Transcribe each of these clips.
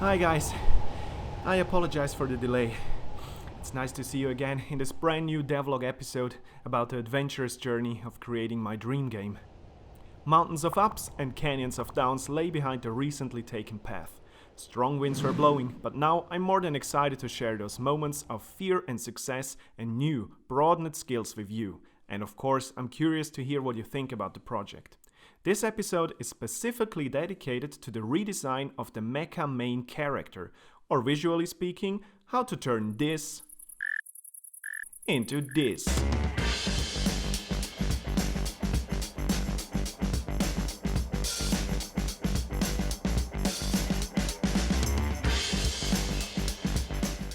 Hi guys, I apologize for the delay. It's nice to see you again in this brand new devlog episode about the adventurous journey of creating my dream game. Mountains of ups and canyons of downs lay behind the recently taken path. Strong winds were blowing, but now I'm more than excited to share those moments of fear and success and new, broadened skills with you. And of course, I'm curious to hear what you think about the project. This episode is specifically dedicated to the redesign of the mecha main character, or visually speaking, how to turn this into this.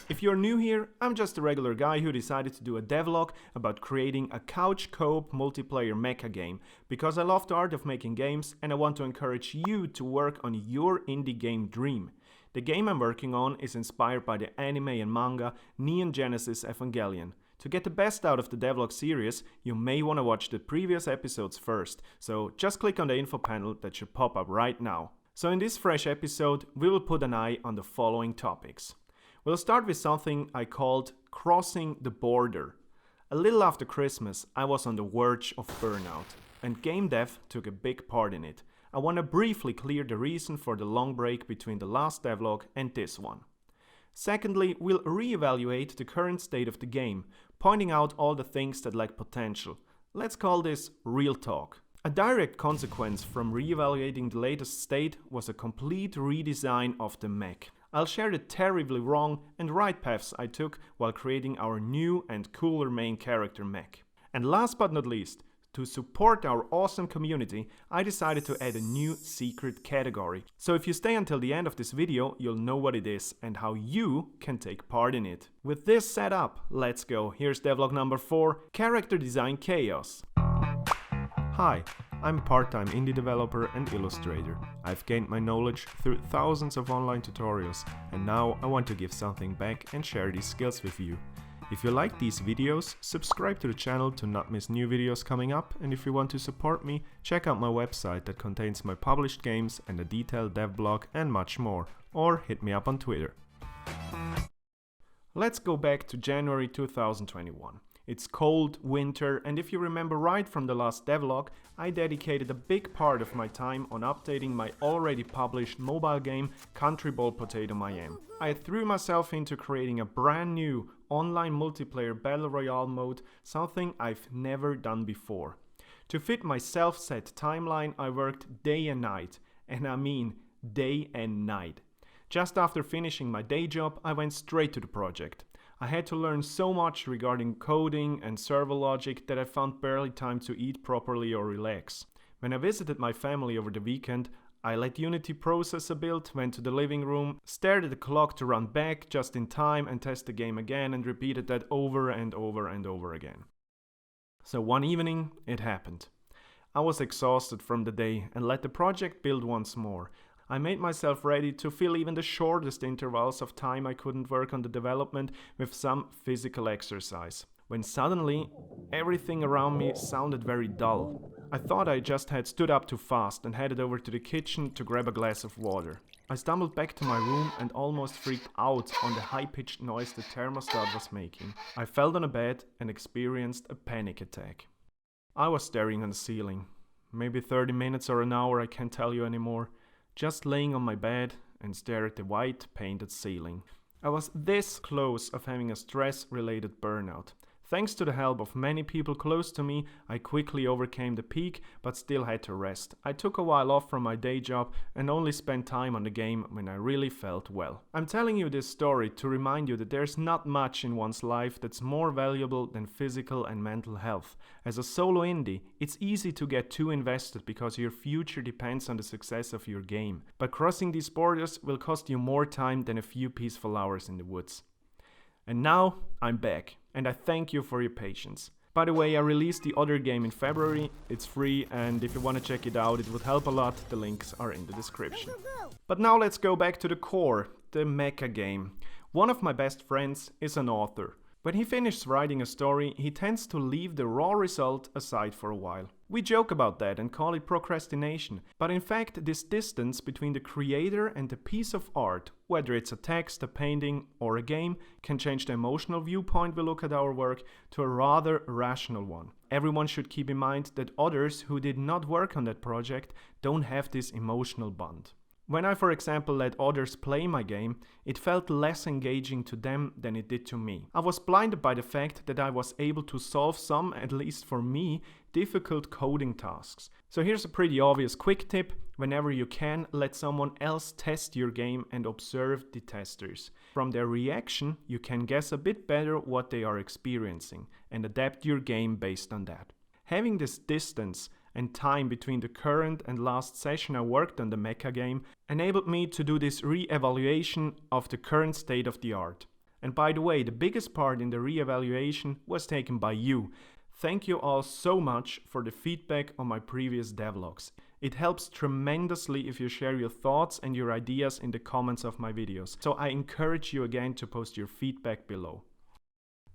If you're new here, I'm just a regular guy who decided to do a devlog about creating a couch co-op multiplayer mecha game because I love the art of making games and I want to encourage you to work on your indie game dream. The game I'm working on is inspired by the anime and manga Neon Genesis Evangelion. To get the best out of the devlog series, you may want to watch the previous episodes first, so just click on the info panel that should pop up right now. So in this fresh episode, we will put an eye on the following topics. We'll start with something I called crossing the border. A little after Christmas, I was on the verge of burnout, and game dev took a big part in it. I want to briefly clear the reason for the long break between the last devlog and this one. Secondly, we'll reevaluate the current state of the game, pointing out all the things that lack potential. Let's call this real talk. A direct consequence from reevaluating the latest state was a complete redesign of the mech. I'll share the terribly wrong and right paths I took while creating our new and cooler main character mech. And last but not least, to support our awesome community, I decided to add a new secret category. So if you stay until the end of this video, you'll know what it is and how you can take part in it. With this set up, let's go. Here's devlog number 4, Character Design Chaos. Hi, I'm a part-time indie developer and illustrator. I've gained my knowledge through thousands of online tutorials, and now I want to give something back and share these skills with you. If you like these videos, subscribe to the channel to not miss new videos coming up, and if you want to support me, check out my website that contains my published games and a detailed dev blog and much more, or hit me up on Twitter. Let's go back to January 2021. It's cold, winter, and if you remember right from the last devlog, I dedicated a big part of my time on updating my already published mobile game Country Ball Potato Mayhem. I threw myself into creating a brand new online multiplayer battle royale mode, something I've never done before. To fit my self-set timeline, I worked day and night, and I mean day and night. Just after finishing my day job, I went straight to the project. I had to learn so much regarding coding and server logic that I found barely time to eat properly or relax. When I visited my family over the weekend, I let Unity process a build, went to the living room, stared at the clock to run back just in time and test the game again and repeated that over and over and over again. So one evening, it happened. I was exhausted from the day and let the project build once more. I made myself ready to fill even the shortest intervals of time I couldn't work on the development with some physical exercise. When suddenly, everything around me sounded very dull. I thought I just had stood up too fast and headed over to the kitchen to grab a glass of water. I stumbled back to my room and almost freaked out on the high-pitched noise the thermostat was making. I fell on a bed and experienced a panic attack. I was staring at the ceiling. Maybe 30 minutes or an hour, I can't tell you anymore. Just laying on my bed and stare at the white painted ceiling. I was this close of having a stress-related burnout. Thanks to the help of many people close to me, I quickly overcame the peak, but still had to rest. I took a while off from my day job and only spent time on the game when I really felt well. I'm telling you this story to remind you that there's not much in one's life that's more valuable than physical and mental health. As a solo indie, it's easy to get too invested because your future depends on the success of your game. But crossing these borders will cost you more time than a few peaceful hours in the woods. And now, I'm back, and I thank you for your patience. By the way, I released the other game in February, it's free, and if you want to check it out, it would help a lot, the links are in the description. But now let's go back to the core, the mecha game. One of my best friends is an author. When he finishes writing a story, he tends to leave the raw result aside for a while. We joke about that and call it procrastination, but in fact this distance between the creator and the piece of art, whether it's a text, a painting or a game, can change the emotional viewpoint we look at our work to a rather rational one. Everyone should keep in mind that others who did not work on that project don't have this emotional bond. When I, for example, let others play my game, it felt less engaging to them than it did to me. I was blinded by the fact that I was able to solve some, at least for me, difficult coding tasks. So here's a pretty obvious quick tip: whenever you can, let someone else test your game and observe the testers. From their reaction, you can guess a bit better what they are experiencing and adapt your game based on that. Having this distance and time between the current and last session I worked on the mecha game enabled me to do this re-evaluation of the current state of the art. And by the way, the biggest part in the re-evaluation was taken by you. Thank you all so much for the feedback on my previous devlogs. It helps tremendously if you share your thoughts and your ideas in the comments of my videos. So I encourage you again to post your feedback below.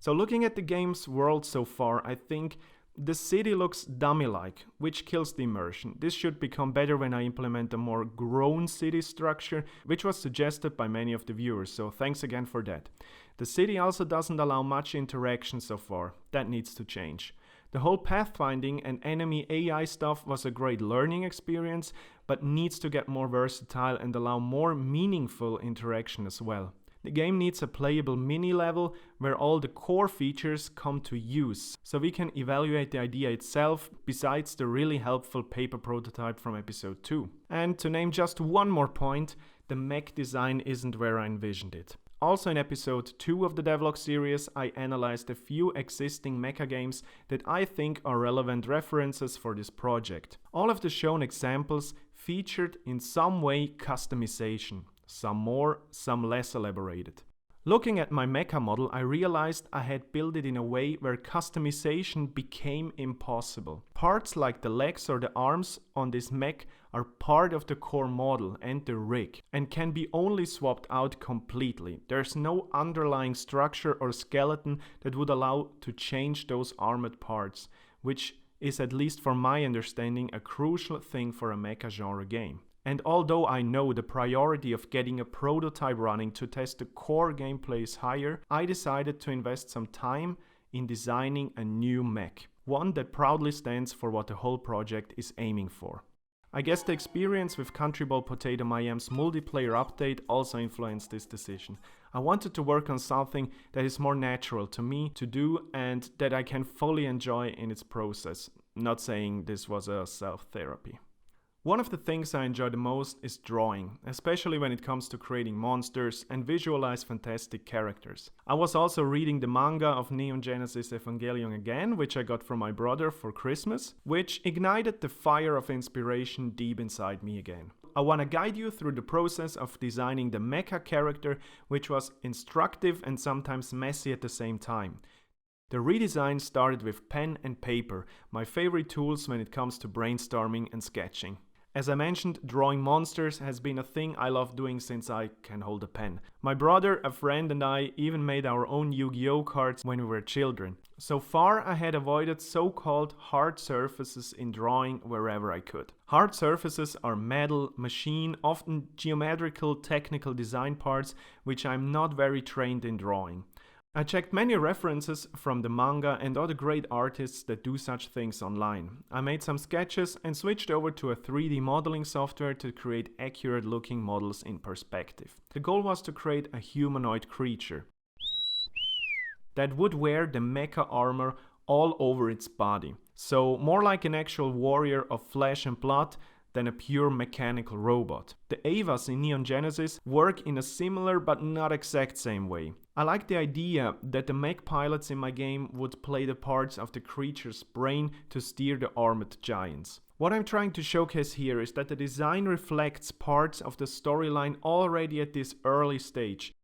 So looking at the game's world so far, I think the city looks dummy-like, which kills the immersion. This should become better when I implement a more grown city structure, which was suggested by many of the viewers, so thanks again for that. The city also doesn't allow much interaction so far. That needs to change. The whole pathfinding and enemy AI stuff was a great learning experience, but needs to get more versatile and allow more meaningful interaction as well. The game needs a playable mini-level where all the core features come to use, so we can evaluate the idea itself besides the really helpful paper prototype from episode 2. And to name just one more point, the mech design isn't where I envisioned it. Also in episode 2 of the devlog series, I analyzed a few existing mecha games that I think are relevant references for this project. All of the shown examples featured in some way customization. Some more, some less elaborated. Looking at my mecha model, I realized I had built it in a way where customization became impossible. Parts like the legs or the arms on this mech are part of the core model and the rig, and can be only swapped out completely. There's no underlying structure or skeleton that would allow to change those armored parts, which is, at least from my understanding, a crucial thing for a mecha genre game. And although I know the priority of getting a prototype running to test the core gameplay is higher, I decided to invest some time in designing a new mech, one that proudly stands for what the whole project is aiming for. I guess the experience with Country Ball Potato Mayhem's multiplayer update also influenced this decision. I wanted to work on something that is more natural to me to do and that I can fully enjoy in its process. Not saying this was a self-therapy. One of the things I enjoy the most is drawing, especially when it comes to creating monsters and visualize fantastic characters. I was also reading the manga of Neon Genesis Evangelion again, which I got from my brother for Christmas, which ignited the fire of inspiration deep inside me again. I want to guide you through the process of designing the mecha character, which was instructive and sometimes messy at the same time. The redesign started with pen and paper, my favorite tools when it comes to brainstorming and sketching. As I mentioned, drawing monsters has been a thing I love doing since I can hold a pen. My brother, a friend and I even made our own Yu-Gi-Oh cards when we were children. So far I had avoided so-called hard surfaces in drawing wherever I could. Hard surfaces are metal, machine, often geometrical technical design parts which I'm not very trained in drawing. I checked many references from the manga and other great artists that do such things online. I made some sketches and switched over to a 3D modeling software to create accurate looking models in perspective. The goal was to create a humanoid creature that would wear the mecha armor all over its body. So more like an actual warrior of flesh and blood than a pure mechanical robot. The Avas in Neon Genesis work in a similar but not exact same way. I like the idea that the mech pilots in my game would play the parts of the creature's brain to steer the armored giants. What I'm trying to showcase here is that the design reflects parts of the storyline already at this early stage.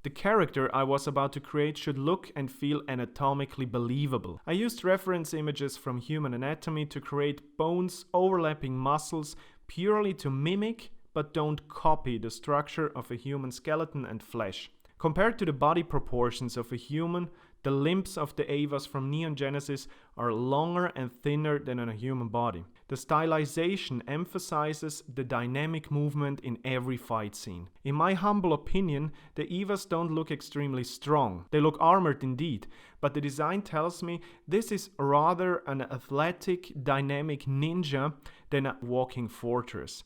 The character I was about to create should look and feel anatomically believable. I used reference images from human anatomy to create bones overlapping muscles purely to mimic but don't copy the structure of a human skeleton and flesh. Compared to the body proportions of a human, The limbs of the Evas from Neon Genesis are longer and thinner than on a human body. The stylization emphasizes the dynamic movement in every fight scene. In my humble opinion, the Evas don't look extremely strong. They look armored indeed, but the design tells me this is rather an athletic, dynamic ninja than a walking fortress.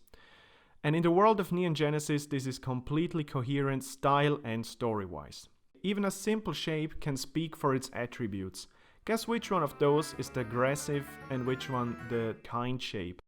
And in the world of Neon Genesis, this is completely coherent style and story-wise. Even a simple shape can speak for its attributes. Guess which one of those is the aggressive and which one the kind shape?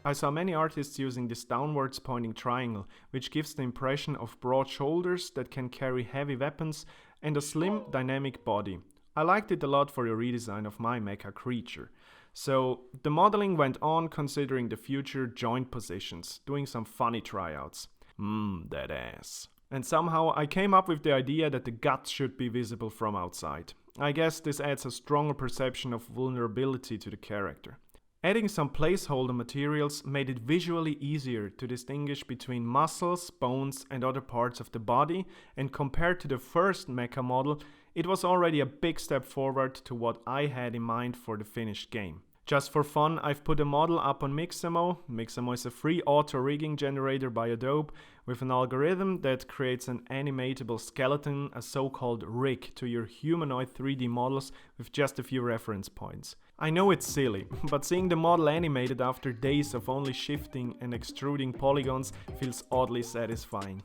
I saw many artists using this downwards pointing triangle, which gives the impression of broad shoulders that can carry heavy weapons and a slim dynamic body. I liked it a lot for the redesign of my mecha creature. So the modeling went on considering the future joint positions, doing some funny tryouts. That ass. And somehow I came up with the idea that the guts should be visible from outside. I guess this adds a stronger perception of vulnerability to the character. Adding some placeholder materials made it visually easier to distinguish between muscles, bones and other parts of the body, and compared to the first mecha model, it was already a big step forward to what I had in mind for the finished game. Just for fun, I've put a model up on Mixamo. Mixamo is a free auto-rigging generator by Adobe with an algorithm that creates an animatable skeleton, a so-called rig, to your humanoid 3D models with just a few reference points. I know it's silly, but seeing the model animated after days of only shifting and extruding polygons feels oddly satisfying.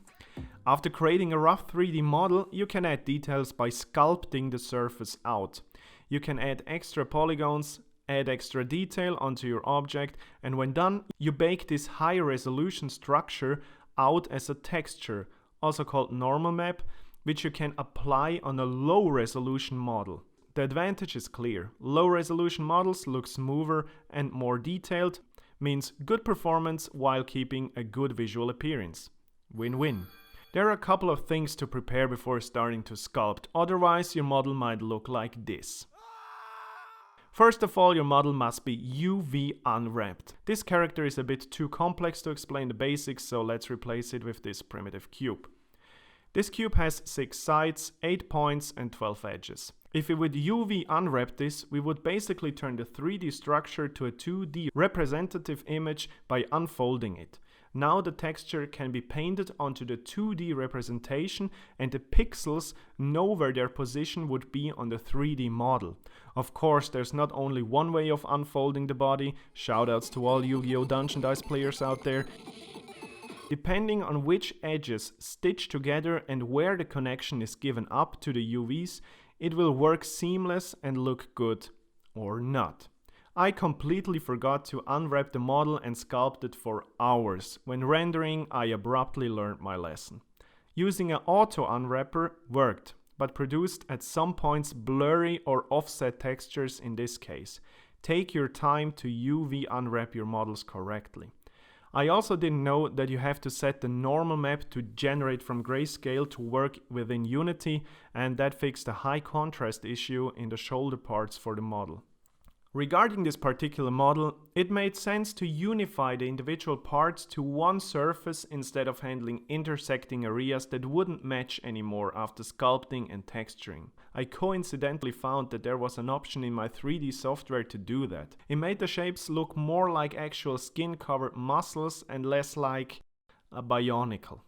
After creating a rough 3D model, you can add details by sculpting the surface out. You can add extra polygons, add extra detail onto your object, and when done, you bake this high resolution structure out as a texture, also called normal map, which you can apply on a low resolution model. The advantage is clear. Low resolution models look smoother and more detailed, means good performance while keeping a good visual appearance. Win-win. There are a couple of things to prepare before starting to sculpt, otherwise your model might look like this. First of all, your model must be UV unwrapped. This character is a bit too complex to explain the basics, so let's replace it with this primitive cube. This cube has 6 sides, 8 points and 12 edges. If we would UV unwrap this, we would basically turn the 3D structure to a 2D representative image by unfolding it. Now the texture can be painted onto the 2D representation and the pixels know where their position would be on the 3D model. Of course, there's not only one way of unfolding the body, shoutouts to all Yu-Gi-Oh! Dungeon Dice players out there. Depending on which edges stitch together and where the connection is given up to the UVs, it will work seamless and look good, or not. I completely forgot to unwrap the model and sculpt it for hours. When rendering, I abruptly learned my lesson. Using an auto unwrapper worked, but produced at some points blurry or offset textures in this case. Take your time to UV unwrap your models correctly. I also didn't know that you have to set the normal map to generate from grayscale to work within Unity, and that fixed the high contrast issue in the shoulder parts for the model. Regarding this particular model, it made sense to unify the individual parts to one surface instead of handling intersecting areas that wouldn't match anymore after sculpting and texturing. I coincidentally found that there was an option in my 3D software to do that. It made the shapes look more like actual skin-covered muscles and less like a bionicle.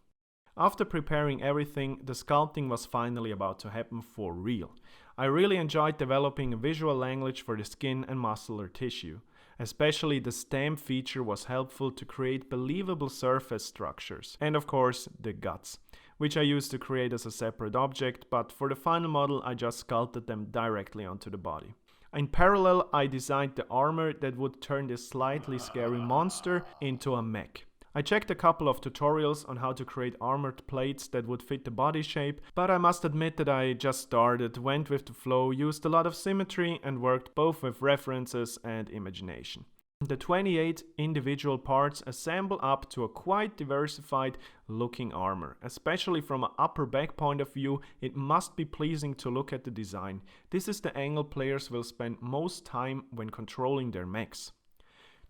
After preparing everything, the sculpting was finally about to happen for real. I really enjoyed developing a visual language for the skin and muscular tissue. Especially the stamp feature was helpful to create believable surface structures. And of course, the guts, which I used to create as a separate object, but for the final model I just sculpted them directly onto the body. In parallel, I designed the armor that would turn this slightly scary monster into a mech. I checked a couple of tutorials on how to create armored plates that would fit the body shape, but I must admit that I just started, went with the flow, used a lot of symmetry and worked both with references and imagination. The 28 individual parts assemble up to a quite diversified looking armor. Especially from an upper back point of view, it must be pleasing to look at the design. This is the angle players will spend most time when controlling their mechs.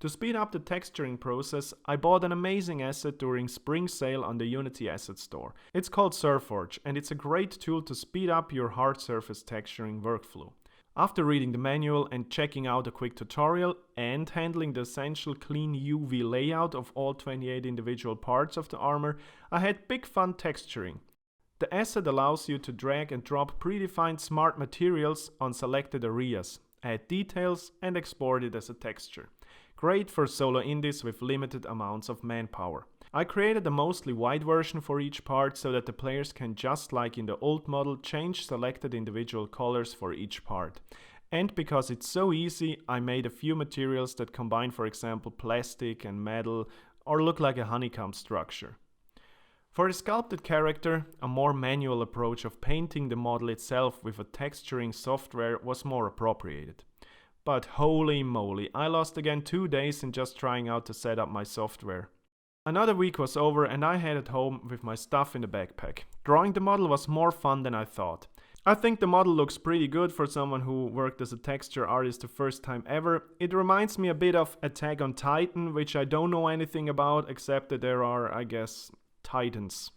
To speed up the texturing process, I bought an amazing asset during spring sale on the Unity asset store. It's called Surforge, and it's a great tool to speed up your hard surface texturing workflow. After reading the manual and checking out a quick tutorial and handling the essential clean UV layout of all 28 individual parts of the armor, I had big fun texturing. The asset allows you to drag and drop predefined smart materials on selected areas, add details and export it as a texture. Great for solo indies with limited amounts of manpower. I created a mostly white version for each part so that the players can, just like in the old model, change selected individual colors for each part. And because it's so easy, I made a few materials that combine, for example, plastic and metal or look like a honeycomb structure. For a sculpted character, a more manual approach of painting the model itself with a texturing software was more appropriated. But holy moly, I lost again 2 days in just trying out to set up my software. Another week was over and I headed home with my stuff in the backpack. Drawing the model was more fun than I thought. I think the model looks pretty good for someone who worked as a texture artist the first time ever. It reminds me a bit of Attack on Titan, which I don't know anything about except that there are, I guess, Titans.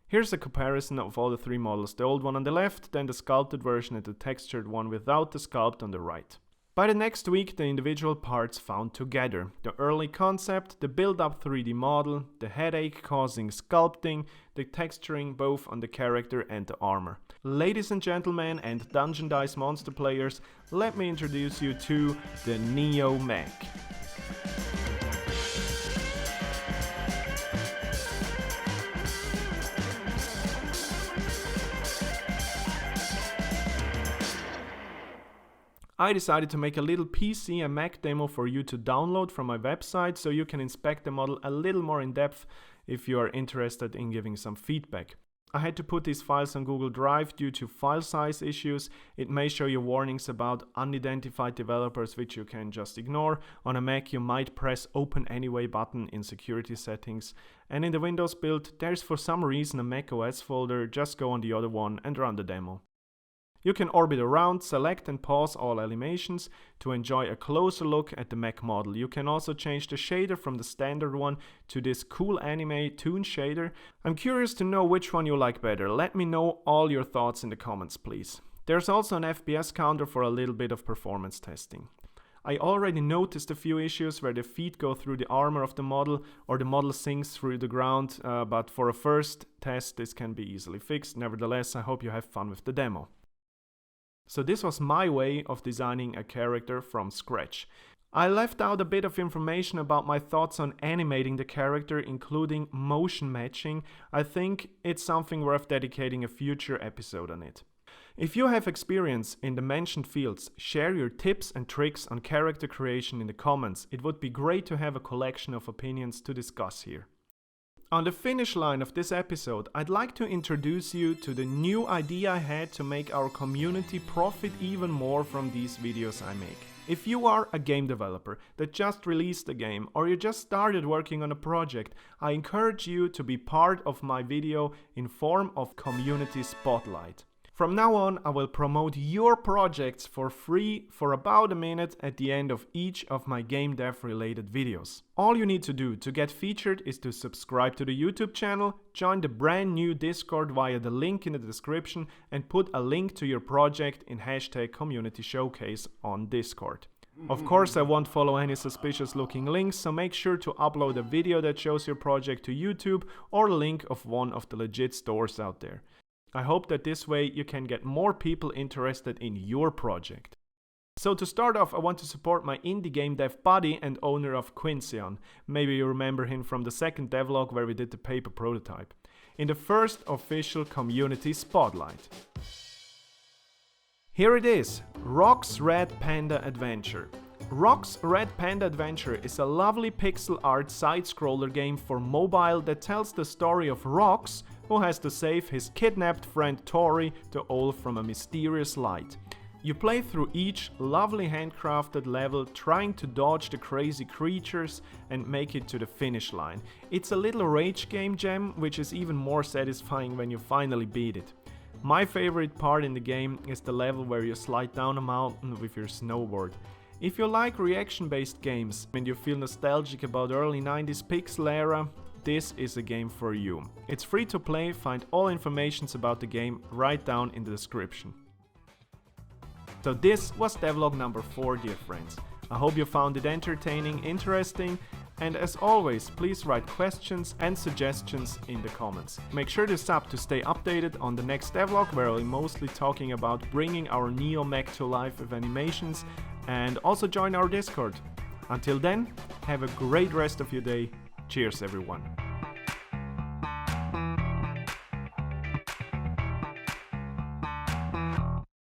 Here's a comparison of all the 3 models, the old one on the left, then the sculpted version and the textured one without the sculpt on the right. By the next week, the individual parts found together. The early concept, the build-up 3D model, the headache causing sculpting, the texturing both on the character and the armor. Ladies and gentlemen and Dungeon Dice Monster players, let me introduce you to the Neo Mech. I decided to make a little PC and Mac demo for you to download from my website so you can inspect the model a little more in depth if you are interested in giving some feedback. I had to put these files on Google Drive due to file size issues. It may show you warnings about unidentified developers which you can just ignore. On a Mac you might press Open Anyway button in security settings, and in the Windows build there's for some reason a macOS folder. Just go on the other one and run the demo. You can orbit around, select and pause all animations to enjoy a closer look at the mech model. You can also change the shader from the standard one to this cool anime toon shader. I'm curious to know which one you like better. Let me know all your thoughts in the comments, please. There's also an FPS counter for a little bit of performance testing. I already noticed a few issues where the feet go through the armor of the model or the model sinks through the ground, but for a first test this can be easily fixed. Nevertheless, I hope you have fun with the demo. So this was my way of designing a character from scratch. I left out a bit of information about my thoughts on animating the character, including motion matching. I think it's something worth dedicating a future episode on it. If you have experience in the mentioned fields, share your tips and tricks on character creation in the comments. It would be great to have a collection of opinions to discuss here. On the finish line of this episode, I'd like to introduce you to the new idea I had to make our community profit even more from these videos I make. If you are a game developer that just released a game or you just started working on a project, I encourage you to be part of my video in form of community spotlight. From now on, I will promote your projects for free for about a minute at the end of each of my game dev related videos. All you need to do to get featured is to subscribe to the YouTube channel, join the brand new Discord via the link in the description, and put a link to your project in #CommunityShowcase on Discord. Of course, I won't follow any suspicious looking links, so make sure to upload a video that shows your project to YouTube or a link of one of the legit stores out there. I hope that this way you can get more people interested in your project. So to start off, I want to support my indie game dev buddy and owner of Quinceon. Maybe you remember him from the second devlog where we did the paper prototype. In the first official community spotlight. Here it is, Rock's Red Panda Adventure. Rock's Red Panda Adventure is a lovely pixel art side-scroller game for mobile that tells the story of Rox, who has to save his kidnapped friend Tori, the owl from a mysterious light. You play through each lovely handcrafted level, trying to dodge the crazy creatures and make it to the finish line. It's a little rage game gem, which is even more satisfying when you finally beat it. My favorite part in the game is the level where you slide down a mountain with your snowboard. If you like reaction-based games and you feel nostalgic about early 90s pixel era, this is a game for you. It's free to play, find all information about the game right down in the description. So this was devlog number 4, dear friends. I hope you found it entertaining, interesting, and as always, please write questions and suggestions in the comments. Make sure to sub to stay updated on the next devlog, where I'll be mostly talking about bringing our Neo mech to life with animations, and also join our Discord. Until then, have a great rest of your day. Cheers everyone.